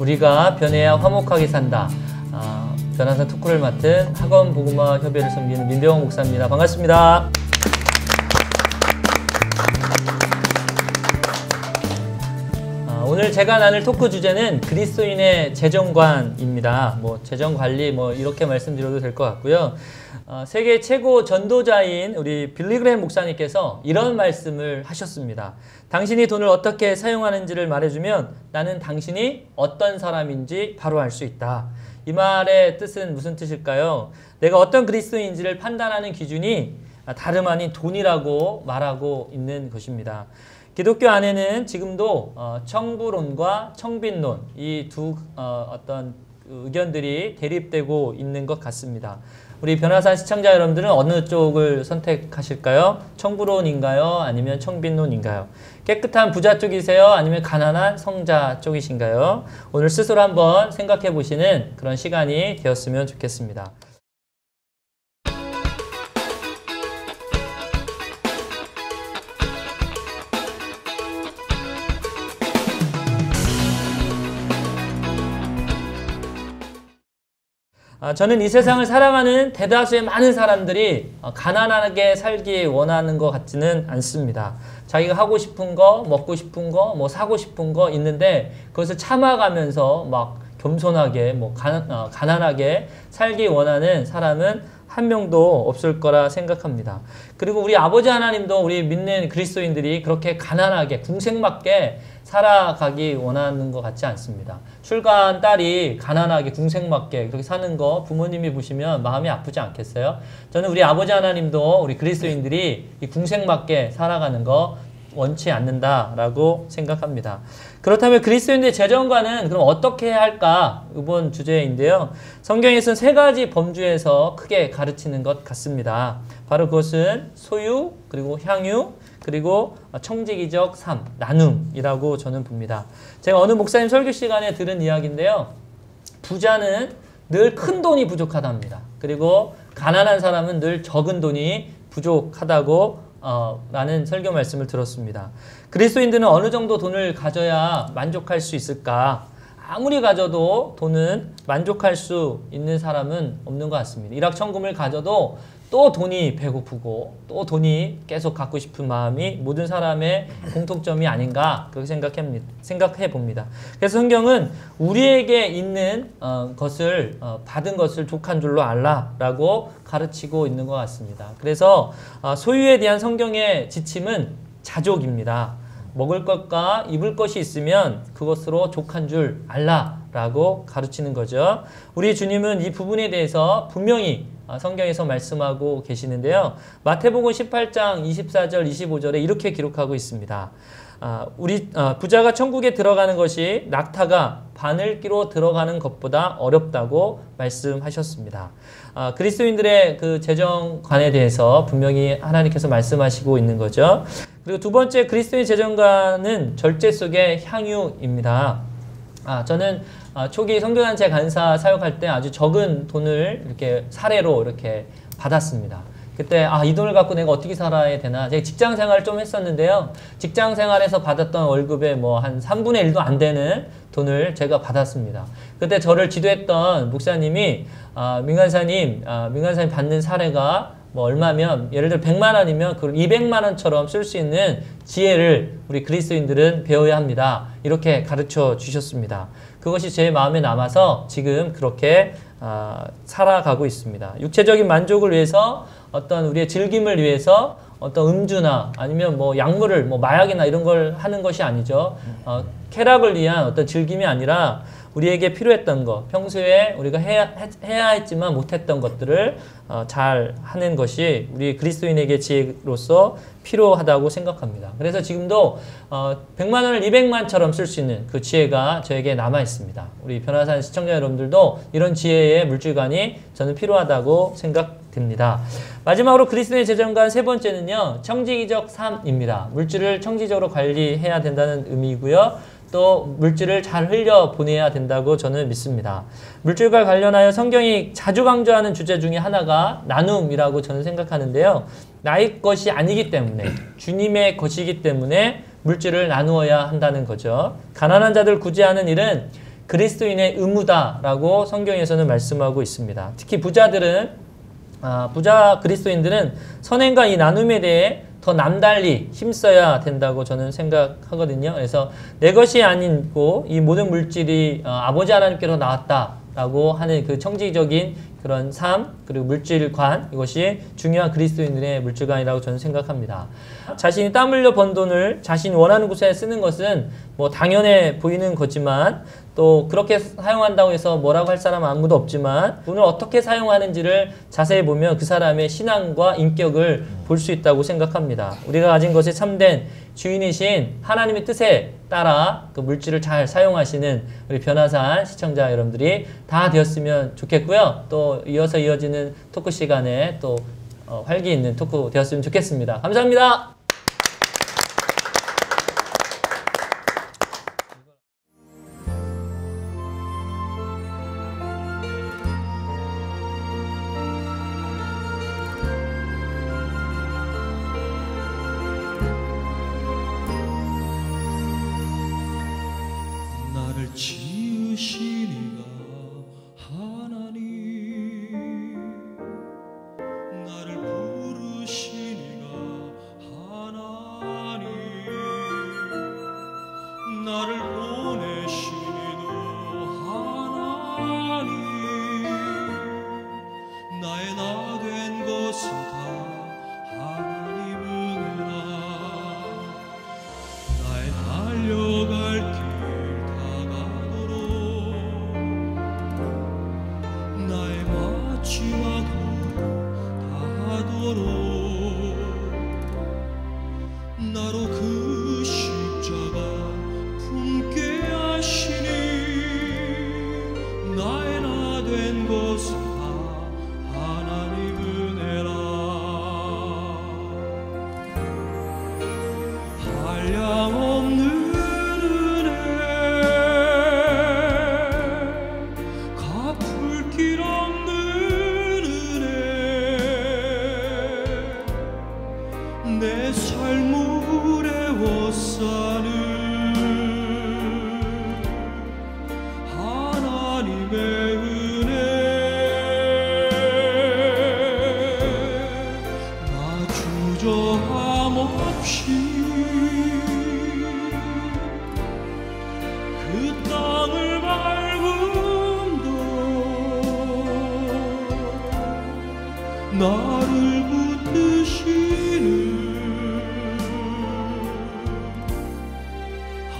우리가 변해야 화목하게 산다. 변화산 토크를 맡은 학원 복음화 협의회를 섬기는 민병헌 목사입니다. 반갑습니다. 오늘 제가 나눌 토크 주제는 그리스도인의 재정관입니다. 재정관리 이렇게 말씀드려도 될 것 같고요. 세계 최고 전도자인 우리 빌리 그레이엄 목사님께서 이런 말씀을 하셨습니다. 당신이 돈을 어떻게 사용하는지를 말해주면 나는 당신이 어떤 사람인지 바로 알 수 있다. 이 말의 뜻은 무슨 뜻일까요? 내가 어떤 그리스도인인지를 판단하는 기준이 다름 아닌 돈이라고 말하고 있는 것입니다. 기독교 안에는 지금도 청부론과 청빈론 이 두 어떤 의견들이 대립되고 있는 것 같습니다. 우리 변화산 시청자 여러분들은 어느 쪽을 선택하실까요? 청부론인가요? 아니면 청빈론인가요? 깨끗한 부자 쪽이세요? 아니면 가난한 성자 쪽이신가요? 오늘 스스로 한번 생각해 보시는 그런 시간이 되었으면 좋겠습니다. 저는 이 세상을 살아가는 대다수의 많은 사람들이 가난하게 살기 원하는 것 같지는 않습니다. 자기가 하고 싶은 거, 먹고 싶은 거, 사고 싶은 거 있는데 그것을 참아가면서 막 겸손하게, 가난하게 살기 원하는 사람은 한 명도 없을 거라 생각합니다. 그리고 우리 아버지 하나님도 우리 믿는 그리스도인들이 그렇게 가난하게, 궁색맞게 살아가기 원하는 것 같지 않습니다. 출가한 딸이 가난하게 궁색맞게 그렇게 사는 거 부모님이 보시면 마음이 아프지 않겠어요? 저는 우리 아버지 하나님도 우리 그리스도인들이 이 궁색맞게 살아가는 거 원치 않는다라고 생각합니다. 그렇다면 그리스도인들의 재정관은 그럼 어떻게 해야 할까? 이번 주제인데요. 성경에서는 세 가지 범주에서 크게 가르치는 것 같습니다. 바로 그것은 소유, 그리고 향유, 그리고 청지기적 삶, 나눔이라고 저는 봅니다. 제가 어느 목사님 설교 시간에 들은 이야기인데요. 부자는 늘 큰 돈이 부족하답니다. 그리고 가난한 사람은 늘 적은 돈이 부족하다고 라는 설교 말씀을 들었습니다. 그리스도인들은 어느 정도 돈을 가져야 만족할 수 있을까? 아무리 가져도 돈은 만족할 수 있는 사람은 없는 것 같습니다. 일확천금을 가져도 또 돈이 배고프고 또 돈이 계속 갖고 싶은 마음이 모든 사람의 공통점이 아닌가 그렇게 생각해 봅니다. 그래서 성경은 우리에게 있는 것을 받은 것을 족한 줄로 알라라고 가르치고 있는 것 같습니다. 그래서 소유에 대한 성경의 지침은 자족입니다. 먹을 것과 입을 것이 있으면 그것으로 족한 줄 알라라고 가르치는 거죠. 우리 주님은 이 부분에 대해서 분명히 성경에서 말씀하고 계시는데요. 마태복음 18장 24절 25절에 이렇게 기록하고 있습니다. 부자가 천국에 들어가는 것이 낙타가 바늘기로 들어가는 것보다 어렵다고 말씀하셨습니다. 그리스도인들의 그 재정관에 대해서 분명히 하나님께서 말씀하시고 있는 거죠. 그리고 두 번째 그리스도인 재정관은 절제 속의 향유입니다. 저는 초기 선교단체 간사 사역할 때 아주 적은 돈을 이렇게 사례로 이렇게 받았습니다. 그때 이 돈을 갖고 내가 어떻게 살아야 되나. 제가 직장 생활을 좀 했었는데요. 직장 생활에서 받았던 월급의 한 3분의 1도 안 되는 돈을 제가 받았습니다. 그때 저를 지도했던 목사님이 민간사님 받는 사례가 얼마면 예를 들어 100만 원이면 그걸 200만 원처럼 쓸 수 있는 지혜를 우리 그리스도인들은 배워야 합니다. 이렇게 가르쳐 주셨습니다. 그것이 제 마음에 남아서 지금 그렇게 살아가고 있습니다. 육체적인 만족을 위해서 어떤 우리의 즐김을 위해서 어떤 음주나 아니면 약물을 마약이나 이런 걸 하는 것이 아니죠. 쾌락을 위한 어떤 즐김이 아니라 우리에게 필요했던 것, 평소에 우리가 해야 했지만 못했던 것들을 잘 하는 것이 우리 그리스도인에게 지혜로서 필요하다고 생각합니다. 그래서 지금도 100만 원을 200만처럼 쓸 수 있는 그 지혜가 저에게 남아 있습니다. 우리 변화산 시청자 여러분들도 이런 지혜의 물질관이 저는 필요하다고 생각됩니다. 마지막으로 그리스도인의 재정관 세 번째는요. 청지기적 삶입니다. 물질을 청지적으로 관리해야 된다는 의미이고요. 또 물질을 잘 흘려보내야 된다고 저는 믿습니다. 물질과 관련하여 성경이 자주 강조하는 주제 중에 하나가 나눔이라고 저는 생각하는데요. 나의 것이 아니기 때문에 주님의 것이기 때문에 물질을 나누어야 한다는 거죠. 가난한 자들 구제하는 일은 그리스도인의 의무다라고 성경에서는 말씀하고 있습니다. 특히 부자 그리스도인들은 선행과 이 나눔에 대해 더 남달리 힘써야 된다고 저는 생각하거든요. 그래서 내 것이 아니고 이 모든 물질이 아버지 하나님께로 나왔다라고 하는 그 청지적인 그런 삶, 그리고 물질관, 이것이 중요한 그리스도인들의 물질관이라고 저는 생각합니다. 자신이 땀 흘려 번 돈을 자신이 원하는 곳에 쓰는 것은 뭐 당연해 보이는 거지만, 또 그렇게 사용한다고 해서 뭐라고 할 사람은 아무도 없지만, 돈을 어떻게 사용하는지를 자세히 보면 그 사람의 신앙과 인격을 볼 수 있다고 생각합니다. 우리가 가진 것에 참된 주인이신 하나님의 뜻에 따라 그 물질을 잘 사용하시는 우리 변화산 시청자 여러분들이 다 되었으면 좋겠고요. 또 이어서 이어지는 토크 시간에 또 활기 있는 토크 되었으면 좋겠습니다. 감사합니다. 지으시니가 하나님, 나를 부르시니가 하나님, 나를 보내시니도 하나님, 나의 나 된 것은 다 하나님 은혜라. 나의 달려갈 길 나로 그 십자가 품게 하시니, 나의 나 된 것은 다 하나님 은혜라. 한량없는 은혜, 갚을 길 없는 은혜, 내 삶을 에워싸는 하나님의 은혜, 나 주저함 없이 그 땅을 밟음도 나를 붙드시는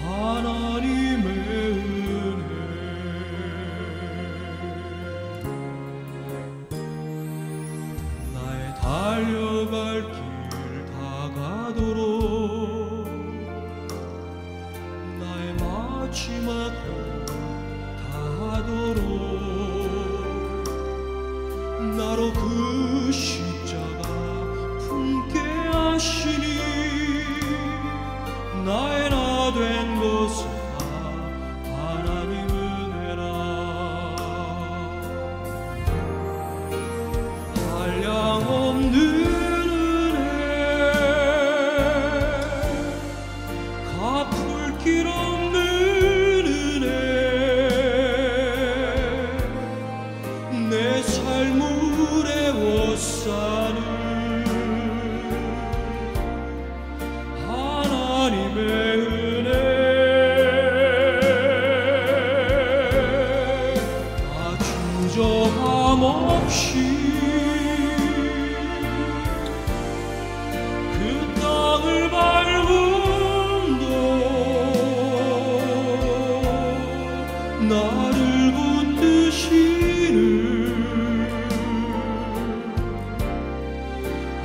하나님의 은혜, 나의 달려갈 길 다가도록, 나의 마지막 다하도록, 나로 그 십자가 품게 하시니, 나의 나 된 것은 다 하나님 은혜라. 한량없는 은혜, 갚을 길 없는 은혜, 내 삶을 에워싸는 하나님의 은혜, 나 주저함 없이 그 땅을 밟음도 나를 붙드시는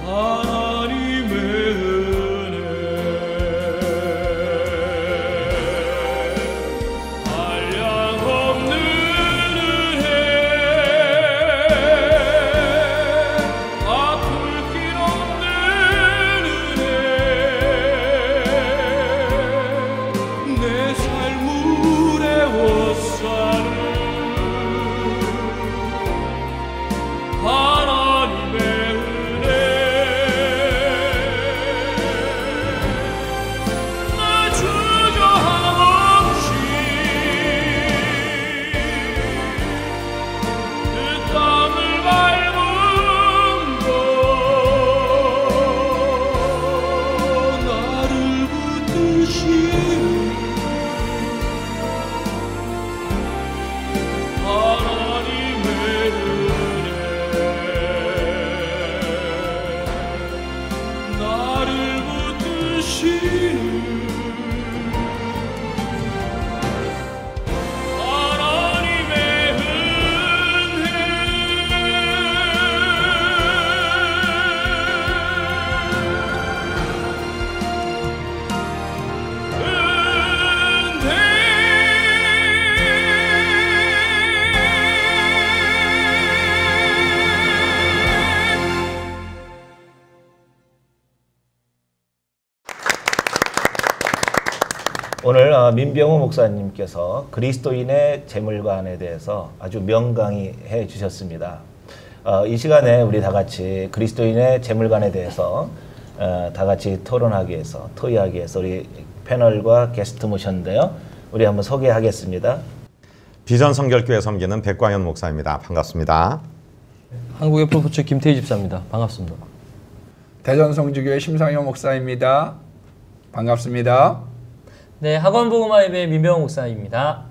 하나님의 은혜, 한량없는 은혜, 오늘 민병호 목사님께서 그리스도인의 재물관에 대해서 아주 명강의해 주셨습니다. 이 시간에 우리 다 같이 그리스도인의 재물관에 대해서 다 같이 토론하기 위해서, 토의하기 위해서 우리 패널과 게스트 모셨는데요. 우리 한번 소개하겠습니다. 비전 성결교회 섬기는 백광현 목사입니다. 반갑습니다. 한국의 프로포처 김태희 집사입니다. 반갑습니다. 대전 성주교회 심상영 목사입니다. 반갑습니다. 네, 학원복음화예배 민병호 목사입니다.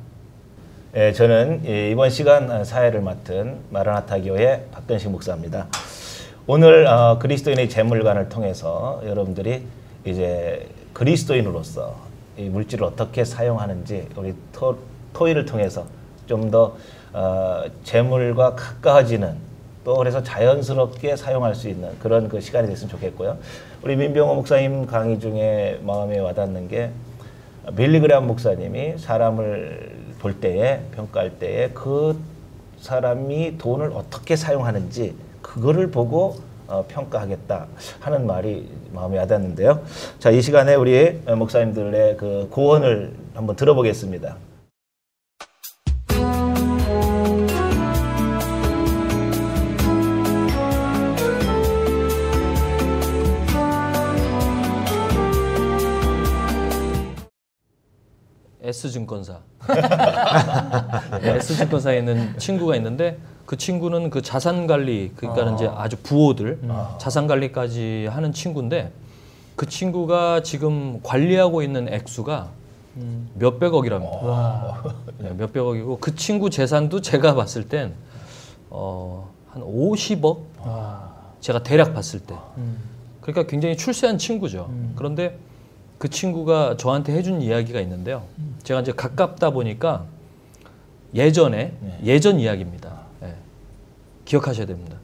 네, 저는 이번 시간 사회를 맡은 마라나타 교회 박근식 목사입니다. 오늘 그리스도인의 재물관을 통해서 여러분들이 이제 그리스도인으로서 이 물질을 어떻게 사용하는지 우리 토의를 통해서 좀 더 재물과 가까워지는, 또 그래서 자연스럽게 사용할 수 있는 그런 그 시간이 됐으면 좋겠고요. 우리 민병호 목사님 강의 중에 마음에 와닿는 게 빌리그람 목사님이 사람을 볼 때에, 평가할 때에 그 사람이 돈을 어떻게 사용하는지 그거를 보고 평가하겠다 하는 말이 마음에 와닿는데요. 자, 이 시간에 우리 목사님들의 그 고언을 한번 들어보겠습니다. S증권사. S증권사에 있는 친구가 있는데 그 친구는 그 자산 관리, 그러니까 이제 아주 부호들 자산 관리까지 하는 친구인데 그 친구가 지금 관리하고 있는 액수가 몇백억이랍니다. 네, 몇백억이고 그 친구 재산도 제가 봤을 땐 한 50억? 제가 대략 봤을 때. 그러니까 굉장히 출세한 친구죠. 그런데 그 친구가 저한테 해준 이야기가 있는데요. 제가 이제 가깝다 보니까 예전 이야기입니다. 네. 기억하셔야 됩니다.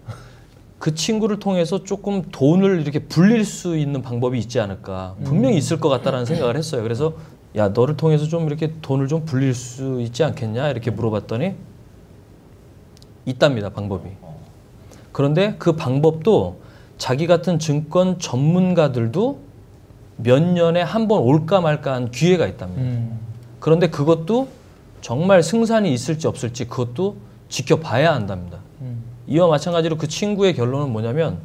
그 친구를 통해서 조금 돈을 이렇게 불릴 수 있는 방법이 있지 않을까. 분명히 있을 것 같다라는 생각을 했어요. 그래서 야, 너를 통해서 좀 이렇게 돈을 좀 불릴 수 있지 않겠냐 이렇게 물어봤더니 있답니다, 방법이. 그런데 그 방법도 자기 같은 증권 전문가들도 몇 년에 한 번 올까 말까 한 기회가 있답니다. 그런데 그것도 정말 승산이 있을지 없을지 그것도 지켜봐야 한답니다. 이와 마찬가지로 그 친구의 결론은 뭐냐면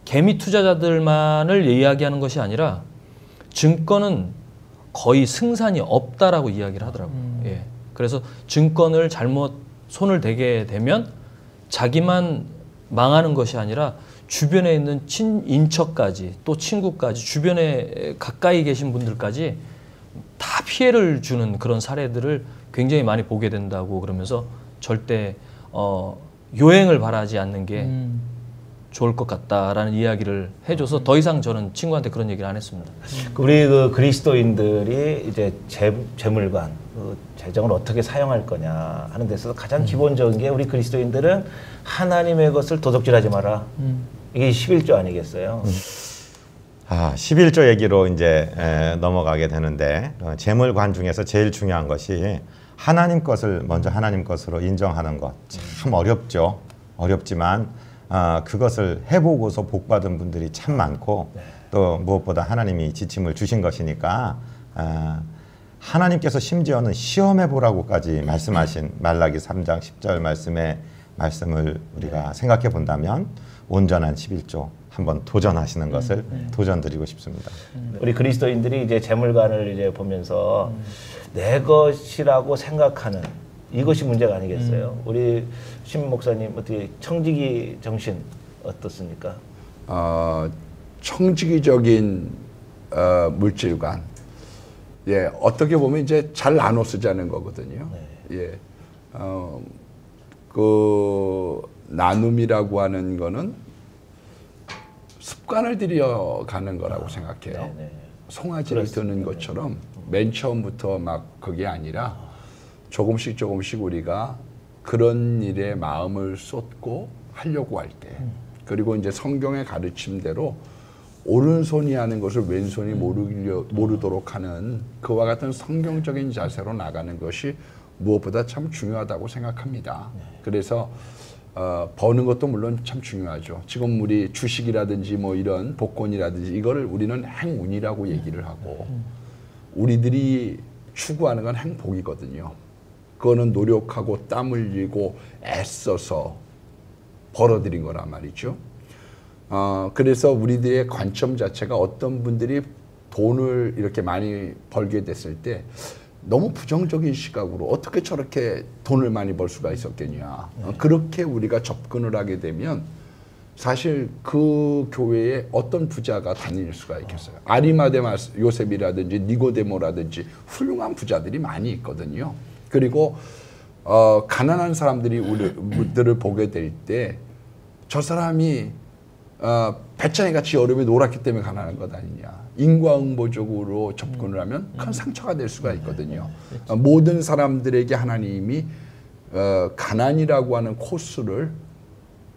개미 투자자들만을 이야기하는 것이 아니라 증권은 거의 승산이 없다라고 이야기를 하더라고요. 예. 그래서 증권을 잘못 손을 대게 되면 자기만 망하는 것이 아니라 주변에 있는 친인척까지 또 친구까지 주변에 가까이 계신 분들까지 다 피해를 주는 그런 사례들을 굉장히 많이 보게 된다고 그러면서 절대 요행을 바라지 않는 게 좋을 것 같다라는 이야기를 해줘서 더 이상 저는 친구한테 그런 얘기를 안 했습니다. 우리 그 그리스도인들이 이제 재물관, 재정을 어떻게 사용할 거냐 하는 데서 가장 기본적인 게 우리 그리스도인들은 하나님의 것을 도둑질하지 마라. 이게 11조 아니겠어요? 11조 얘기로 이제 넘어가게 되는데 재물관 중에서 제일 중요한 것이 하나님 것을 먼저 하나님 것으로 인정하는 것. 참 어렵죠. 어렵지만 그것을 해보고서 복받은 분들이 참 많고 또 무엇보다 하나님이 지침을 주신 것이니까 하나님께서 심지어는 시험해보라고까지 말씀하신 말라기 3장 10절 말씀을 우리가 생각해 본다면 온전한 11조 한번 도전하시는 것을 도전드리고 싶습니다. 우리 그리스도인들이 이제 재물관을 이제 보면서 내 것이라고 생각하는 이것이 문제가 아니겠어요? 우리 심 목사님 어떻게 청지기 정신 어떻습니까? 청지기적인 물질관, 예, 어떻게 보면 이제 잘 나눠 쓰자는 거거든요. 예, 그 나눔이라고 하는 거는 습관을 들여가는 거라고 생각해요. 송아지를 드는 것처럼 맨 처음부터 막 그게 아니라 조금씩 우리가 그런 일에 마음을 쏟고 하려고 할 때, 그리고 이제 성경의 가르침대로 오른손이 하는 것을 왼손이 모르도록 하는 그와 같은 성경적인 자세로 나가는 것이 무엇보다 참 중요하다고 생각합니다. 그래서 버는 것도 물론 참 중요하죠. 지금 우리 주식이라든지 뭐 이런 복권이라든지 이거를 우리는 행운이라고 얘기를 하고 우리들이 추구하는 건 행복이거든요. 그거는 노력하고 땀 흘리고 애써서 벌어들인 거란 말이죠. 그래서 우리들의 관점 자체가 어떤 분들이 돈을 이렇게 많이 벌게 됐을 때 너무 부정적인 시각으로 어떻게 저렇게 돈을 많이 벌 수가 있었겠냐. 그렇게 우리가 접근을 하게 되면 사실 그 교회에 어떤 부자가 다닐 수가 있겠어요. 아리마대 요셉이라든지 니고데모라든지 훌륭한 부자들이 많이 있거든요. 그리고 가난한 사람들이 우리들을 보게 될 때 저 사람이 배짱이 같이 여름에 놀았기 때문에 가난한 것 아니냐. 인과응보적으로 접근을 하면 큰 상처가 될 수가 있거든요. 모든 사람들에게 하나님이 가난이라고 하는 코스를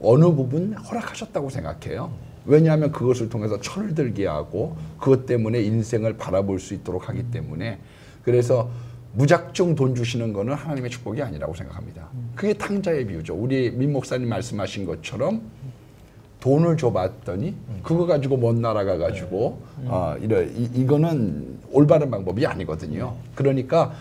어느 부분 허락하셨다고 생각해요. 왜냐하면 그것을 통해서 철을 들게 하고 그것 때문에 인생을 바라볼 수 있도록 하기 때문에 그래서 무작정 돈 주시는 거는 하나님의 축복이 아니라고 생각합니다. 그게 탕자의 비유죠. 우리 민 목사님 말씀하신 것처럼 돈을 줘봤더니 그거 가지고 먼 나라 가가지고 이거는 올바른 방법이 아니거든요. 그러니까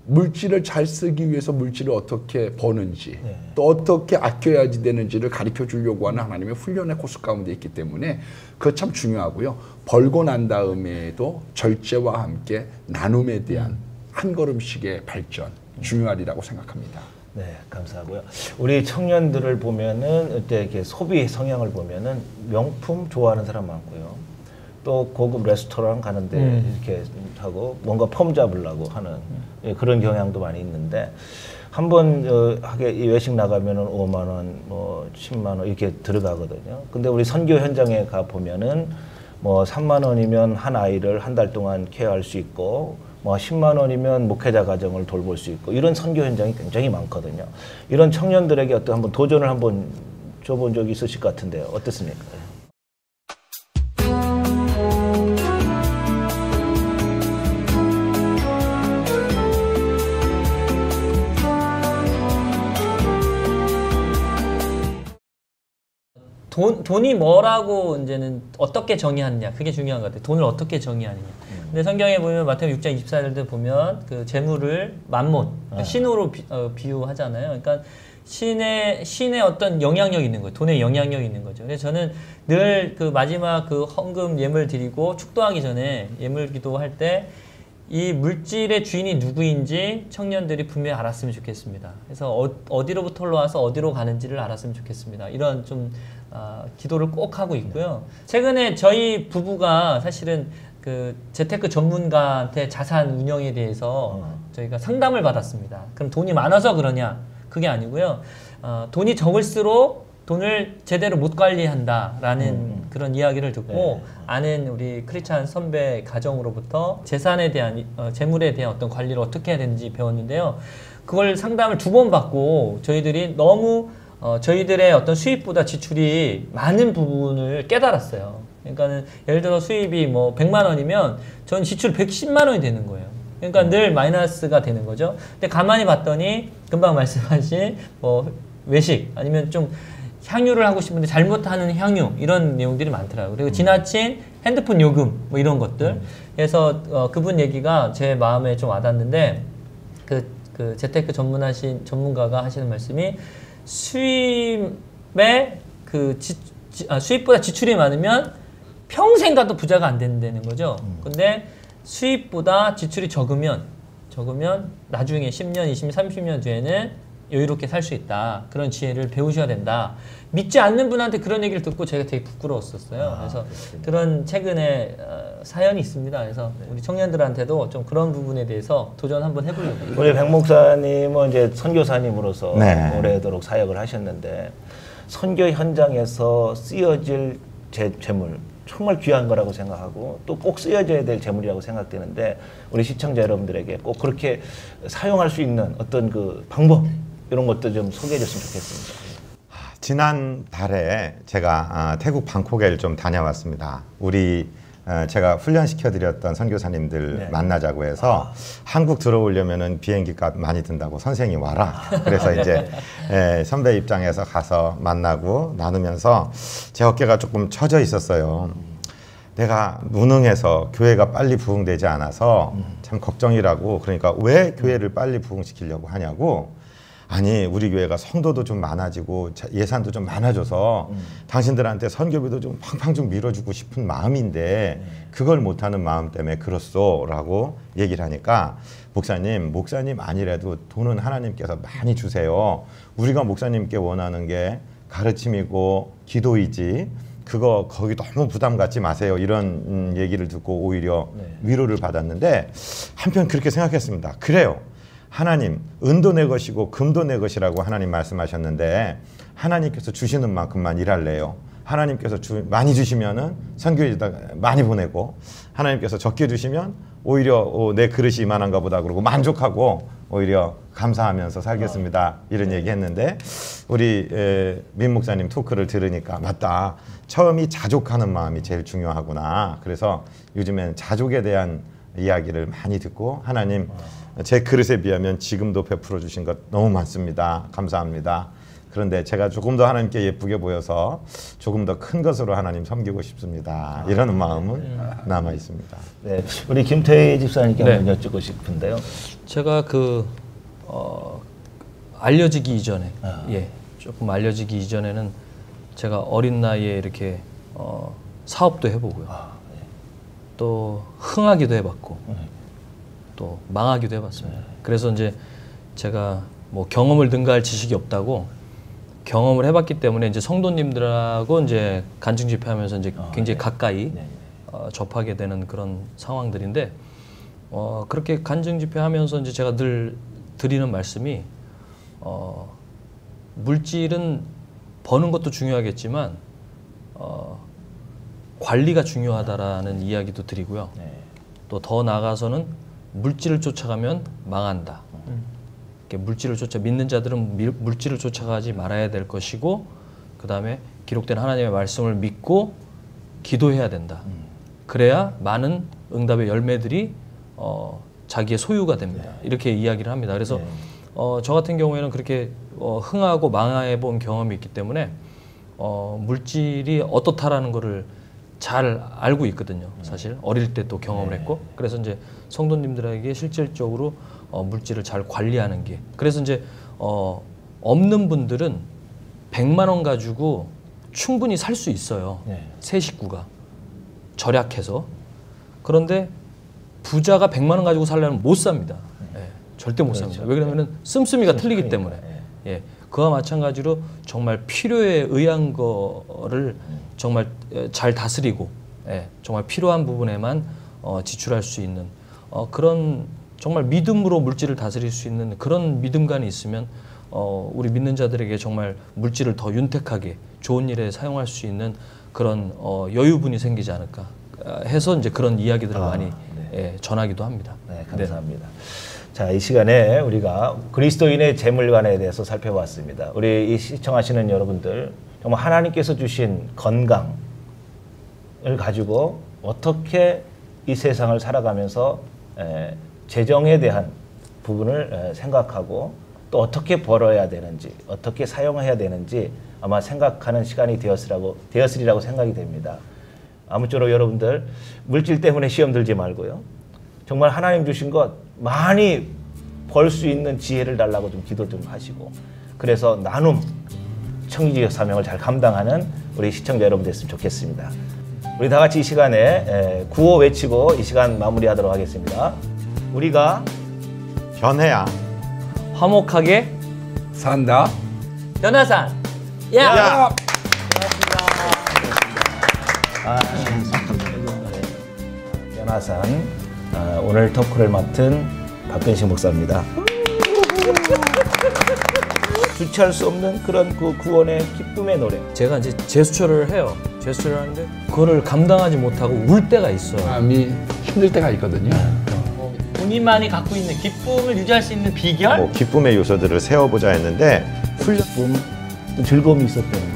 물질을 잘 쓰기 위해서 물질을 어떻게 버는지 또 어떻게 아껴야지 되는지를 가르쳐 주려고 하는 하나님의 훈련의 코스 가운데 있기 때문에 그거 참 중요하고요. 벌고 난 다음에도 절제와 함께 나눔에 대한 한 걸음씩의 발전 중요하리라고 생각합니다. 네, 감사하고요. 우리 청년들을 보면은 이렇게 소비 성향을 보면은 명품 좋아하는 사람 많고요. 또 고급 레스토랑 가는데 이렇게 하고 뭔가 폼 잡으려고 하는 그런 경향도 많이 있는데 한번 외식 나가면은 5만 원, 뭐 10만 원 이렇게 들어가거든요. 근데 우리 선교 현장에 가 보면은 뭐 3만 원이면 한 아이를 한 달 동안 케어할 수 있고 뭐 10만 원이면 목회자 가정을 돌볼 수 있고 이런 선교 현장이 굉장히 많거든요. 이런 청년들에게 어떤 한번 도전을 한번 줘본 적이 있으실 것 같은데요. 어떻습니까? 돈이 뭐라고 이제는 어떻게 정의하느냐 그게 중요한 것 같아요. 돈을 어떻게 정의하느냐. 근데 성경에 보면 마태복음 6장 24절도 보면 그 재물을 만몬 그러니까 신으로 비유하잖아요. 그러니까 신의 어떤 영향력이 있는 거예요. 돈의 영향력이 있는 거죠. 그래서 저는 늘 그 마지막 그 헌금 예물 드리고 축도하기 전에 예물 기도할 때 이 물질의 주인이 누구인지 청년들이 분명히 알았으면 좋겠습니다. 그래서 어디로부터 올라와서 어디로 가는지를 알았으면 좋겠습니다. 이런 좀 기도를 꼭 하고 있고요. 최근에 저희 부부가 사실은 그 재테크 전문가한테 자산 운영에 대해서 저희가 상담을 받았습니다. 그럼 돈이 많아서 그러냐? 그게 아니고요. 돈이 적을수록 돈을 제대로 못 관리한다라는 그런 이야기를 듣고 아는 우리 크리스찬 선배 가정으로부터 재산에 대한 재물에 대한 어떤 관리를 어떻게 해야 되는지 배웠는데요. 그걸 상담을 2번 받고 저희들이 너무 저희들의 어떤 수입보다 지출이 많은 부분을 깨달았어요. 그러니까는 예를 들어 수입이 뭐 100만 원이면 전 지출 110만 원이 되는 거예요. 그러니까 늘 마이너스가 되는 거죠. 근데 가만히 봤더니 금방 말씀하신 뭐 외식 아니면 좀 향유를 하고 싶은데 잘못하는 향유 이런 내용들이 많더라고요. 그리고 지나친 핸드폰 요금 뭐 이런 것들. 그래서 그분 얘기가 제 마음에 좀 와닿는데 그 재테크 전문가가 하시는 말씀이 수입에 수입보다 지출이 많으면 평생 가도 부자가 안 된다는 거죠. 근데 수입보다 지출이 적으면 나중에 10년, 20년, 30년 뒤에는 여유롭게 살 수 있다. 그런 지혜를 배우셔야 된다. 믿지 않는 분한테 그런 얘기를 듣고 제가 되게 부끄러웠었어요. 그래서 그렇습니다. 그런 최근에 사연이 있습니다. 그래서 우리 청년들한테도 좀 그런 부분에 대해서 도전 한번 해보려고. 우리 백 목사님은 이제 선교사님으로서 네. 오래도록 사역을 하셨는데 선교 현장에서 쓰여질 재물 정말 귀한 거라고 생각하고 또 꼭 쓰여져야 될 재물이라고 생각되는데 우리 시청자 여러분들에게 꼭 그렇게 사용할 수 있는 어떤 그 방법 이런 것도 좀 소개해 줬으면 좋겠습니다. 지난 달에 제가 태국 방콕에 좀 다녀왔습니다. 우리 제가 훈련시켜드렸던 선교사님들 네. 만나자고 해서 한국 들어오려면은 비행기 값 많이 든다고 선생이 와라. 그래서 이제 선배 입장에서 가서 만나고 나누면서 제 어깨가 조금 처져 있었어요. 내가 무능해서 교회가 빨리 부흥되지 않아서 참 걱정이라고. 그러니까 왜 교회를 빨리 부흥시키려고 하냐고. 아니 우리 교회가 성도도 좀 많아지고 예산도 좀 많아져서 당신들한테 선교비도 좀 팡팡 좀 밀어주고 싶은 마음인데 그걸 못하는 마음 때문에 그렇소 라고 얘기를 하니까 목사님 아니래도 돈은 하나님께서 많이 주세요. 우리가 목사님께 원하는 게 가르침이고 기도이지 그거 거기 너무 부담 갖지 마세요. 이런 얘기를 듣고 오히려 위로를 받았는데 한편 그렇게 생각했습니다. 그래요. 하나님 은도 내 것이고 금도 내 것이라고 하나님 말씀하셨는데 하나님께서 주시는 만큼만 일할래요. 하나님께서 많이 주시면은 선교지에다 많이 보내고 하나님께서 적게 주시면 오히려 내 그릇이 이만한가 보다 그러고 만족하고 오히려 감사하면서 살겠습니다. 이런 얘기했는데 우리 민 목사님 토크를 들으니까 맞다. 처음이 자족하는 마음이 제일 중요하구나. 그래서 요즘엔 자족에 대한 이야기를 많이 듣고 하나님 제 그릇에 비하면 지금도 베풀어 주신 것 너무 많습니다. 감사합니다. 그런데 제가 조금 더 하나님께 예쁘게 보여서 조금 더 큰 것으로 하나님 섬기고 싶습니다. 이런 마음은 남아 있습니다. 네, 우리 김태희 집사님께 네. 한번 여쭙고 싶은데요. 제가 알려지기 이전에 조금 알려지기 이전에는 제가 어린 나이에 이렇게 사업도 해보고요. 또 흥하기도 해봤고 또 망하기도 해봤습니다. 그래서 이제 제가 뭐 경험을 능가할 지식이 없다고 경험을 해봤기 때문에 이제 성도님들하고 이제 간증 집회하면서 이제 굉장히 가까이 접하게 되는 그런 상황들인데 그렇게 간증 집회하면서 이제 제가 늘 드리는 말씀이 물질은 버는 것도 중요하겠지만 관리가 중요하다라는 이야기도 드리고요. 또 더 나아가서는 물질을 쫓아가면 망한다. 물질을 믿는 자들은 물질을 쫓아가지 말아야 될 것이고 그 다음에 기록된 하나님의 말씀을 믿고 기도해야 된다. 그래야 많은 응답의 열매들이 자기의 소유가 됩니다. 이렇게 이야기를 합니다. 그래서 저 같은 경우에는 그렇게 흥하고 망해 본 경험이 있기 때문에 물질이 어떻다라는 거를 잘 알고 있거든요. 사실 어릴 때 또 경험을 했고 그래서 이제 성도님들에게 실질적으로 물질을 잘 관리하는 게 그래서 이제 없는 분들은 100만 원 가지고 충분히 살 수 있어요. 세 식구가 절약해서. 그런데 부자가 100만 원 가지고 살려면 못 삽니다. 절대 못 삽니다. 왜 그러냐면 씀씀이가 틀리기 때문에. 그와 마찬가지로 정말 필요에 의한 거를 정말 잘 다스리고 정말 필요한 부분에만 지출할 수 있는 그런 정말 믿음으로 물질을 다스릴 수 있는 그런 믿음관이 있으면 우리 믿는 자들에게 정말 물질을 더 윤택하게 좋은 일에 사용할 수 있는 그런 여유분이 생기지 않을까 해서 이제 그런 이야기들을 많이 전하기도 합니다. 네, 감사합니다. 자, 이 시간에 우리가 그리스도인의 재물관에 대해서 살펴봤습니다. 우리 이 시청하시는 여러분들 정말 하나님께서 주신 건강을 가지고 어떻게 이 세상을 살아가면서 재정에 대한 부분을 생각하고 또 어떻게 벌어야 되는지 어떻게 사용해야 되는지 아마 생각하는 시간이 되었으리라고 생각이 됩니다. 아무쪼록 여러분들 물질 때문에 시험 들지 말고요. 정말 하나님 주신 것 많이 벌 수 있는 지혜를 달라고 좀 기도 좀 하시고 그래서 나눔, 청지기적 사명을 잘 감당하는 우리 시청자 여러분 됐으면 좋겠습니다. 우리 다 같이 이 시간에 구호 외치고 이 시간 마무리하도록 하겠습니다. 우리가 변해야 화목하게 산다. 변화산 야! 변화산 오늘 토크를 맡은 박근식 목사입니다. 주체할 수 없는 그런 그 구원의 기쁨의 노래. 제가 이제 제스처를 해요. 제스처를 하는데 그거를 감당하지 못하고 울 때가 있어요. 마음이 힘들 때가 있거든요. 본인만이 갖고 있는 기쁨을 유지할 수 있는 비결? 기쁨의 요소들을 세워보자 했는데 기쁨, 또 즐거움이 있었다는